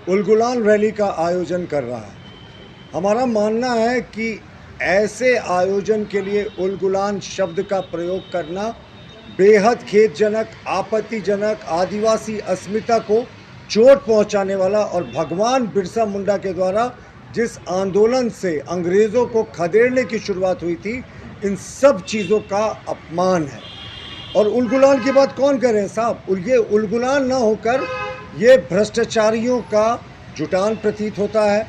Ulgulan rally का आयोजन कर रहा है। हमारा मानना है कि ऐसे आयोजन के लिए उलगुलान शब्द का प्रयोग करना बेहद खेदजनक, आपत्तिजनक, आदिवासी अस्मिता को चोट पहुंचाने वाला और भगवान बिरसा मुंडा के द्वारा जिस आंदोलन से अंग्रेज़ों को खदेड़ने की शुरुआत हुई थी, इन सब चीज़ों का अपमान है। और उलगुलान की बात कौन कर रहे हैं साहब? ये उलगुलान ना होकर ये भ्रष्टाचारियों का जुटान प्रतीत होता है,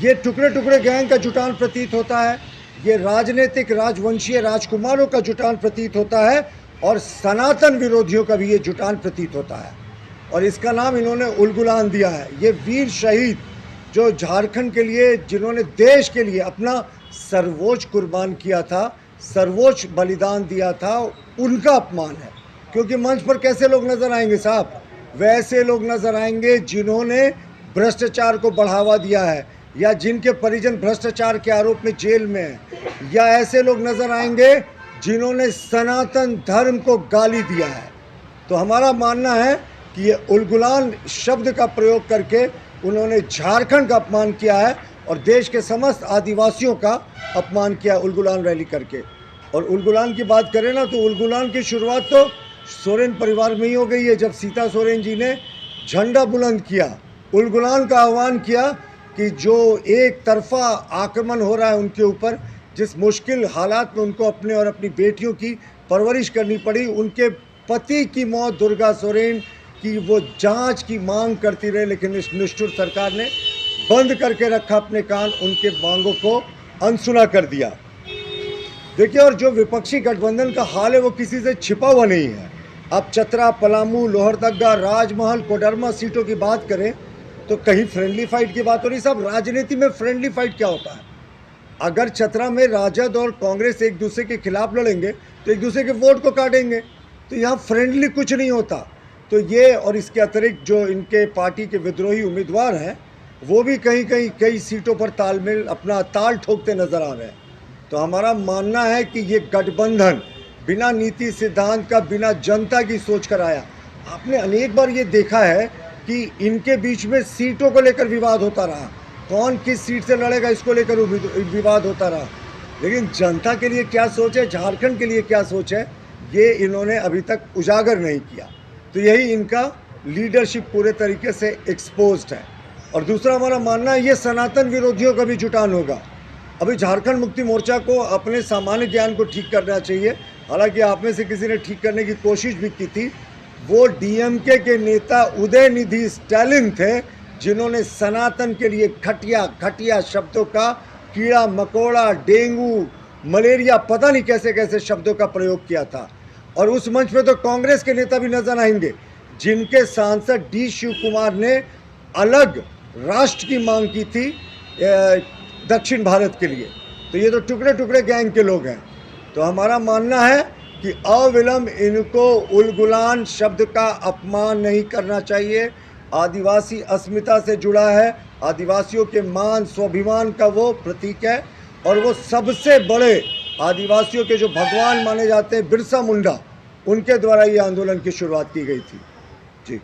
ये टुकड़े टुकड़े गैंग का जुटान प्रतीत होता है, ये राजनीतिक राजवंशीय राजकुमारों का जुटान प्रतीत होता है और सनातन विरोधियों का भी ये जुटान प्रतीत होता है। और इसका नाम इन्होंने उलगुलान दिया है। ये वीर शहीद जो झारखंड के लिए, जिन्होंने देश के लिए अपना सर्वोच्च कुर्बान किया था, सर्वोच्च बलिदान दिया था, उनका अपमान है। क्योंकि मंच पर कैसे लोग नज़र आएंगे साहब? वैसे लोग नज़र आएंगे जिन्होंने भ्रष्टाचार को बढ़ावा दिया है या जिनके परिजन भ्रष्टाचार के आरोप में जेल में हैं, या ऐसे लोग नज़र आएंगे जिन्होंने सनातन धर्म को गाली दिया है। तो हमारा मानना है कि ये उलगुलान शब्द का प्रयोग करके उन्होंने झारखंड का अपमान किया है और देश के समस्त आदिवासियों का अपमान किया उलगुलान रैली करके। और उलगुलान की बात करें ना, तो उलगुलान की शुरुआत तो सोरेन परिवार में ही हो गई है। जब सीता सोरेन जी ने झंडा बुलंद किया, उलगुलान का आह्वान किया कि जो एक तरफा आक्रमण हो रहा है उनके ऊपर, जिस मुश्किल हालात में उनको अपने और अपनी बेटियों की परवरिश करनी पड़ी, उनके पति की मौत दुर्गा सोरेन की वो जांच की मांग करती रही, लेकिन इस निष्ठुर सरकार ने बंद करके रखा अपने कान, उनके मांगों को अनसुना कर दिया। देखिए, और जो विपक्षी गठबंधन का हाल है वो किसी से छिपा हुआ नहीं है। अब चतरा, पलामू, लोहरदगा, राजमहल, कोडरमा सीटों की बात करें तो कहीं फ्रेंडली फाइट की बात हो रही। साहब, राजनीति में फ्रेंडली फाइट क्या होता है? अगर चतरा में राजद और कांग्रेस एक दूसरे के खिलाफ लड़ेंगे तो एक दूसरे के वोट को काटेंगे, तो यहाँ फ्रेंडली कुछ नहीं होता। तो ये और इसके अतिरिक्त जो इनके पार्टी के विद्रोही उम्मीदवार हैं वो भी कहीं कहीं कई सीटों पर तालमेल अपना ताल ठोकते नजर आ रहे हैं। तो हमारा मानना है कि ये गठबंधन बिना नीति सिद्धांत का, बिना जनता की सोच कर आया। आपने अनेक बार ये देखा है कि इनके बीच में सीटों को लेकर विवाद होता रहा, कौन किस सीट से लड़ेगा इसको लेकर विवाद होता रहा, लेकिन जनता के लिए क्या सोच है, झारखंड के लिए क्या सोच है, ये इन्होंने अभी तक उजागर नहीं किया। तो यही इनका लीडरशिप पूरे तरीके से एक्सपोज्ड है। और दूसरा हमारा मानना है ये सनातन विरोधियों का भी जुटान होगा। अभी झारखंड मुक्ति मोर्चा को अपने सामान्य ज्ञान को ठीक करना चाहिए। हालांकि आप में से किसी ने ठीक करने की कोशिश भी की थी। वो डीएमके के नेता उदयनिधि स्टालिन थे जिन्होंने सनातन के लिए घटिया घटिया शब्दों का, कीड़ा मकोड़ा, डेंगू, मलेरिया, पता नहीं कैसे कैसे शब्दों का प्रयोग किया था। और उस मंच पे तो कांग्रेस के नेता भी नजर आएंगे जिनके सांसद डी शिव कुमार ने अलग राष्ट्र की मांग की थी दक्षिण भारत के लिए। तो ये तो टुकड़े टुकड़े गैंग के लोग हैं। तो हमारा मानना है कि अविलंब इनको उलगुलान शब्द का अपमान नहीं करना चाहिए। आदिवासी अस्मिता से जुड़ा है, आदिवासियों के मान स्वाभिमान का वो प्रतीक है और वो सबसे बड़े आदिवासियों के जो भगवान माने जाते हैं बिरसा मुंडा, उनके द्वारा ये आंदोलन की शुरुआत की गई थी। जी।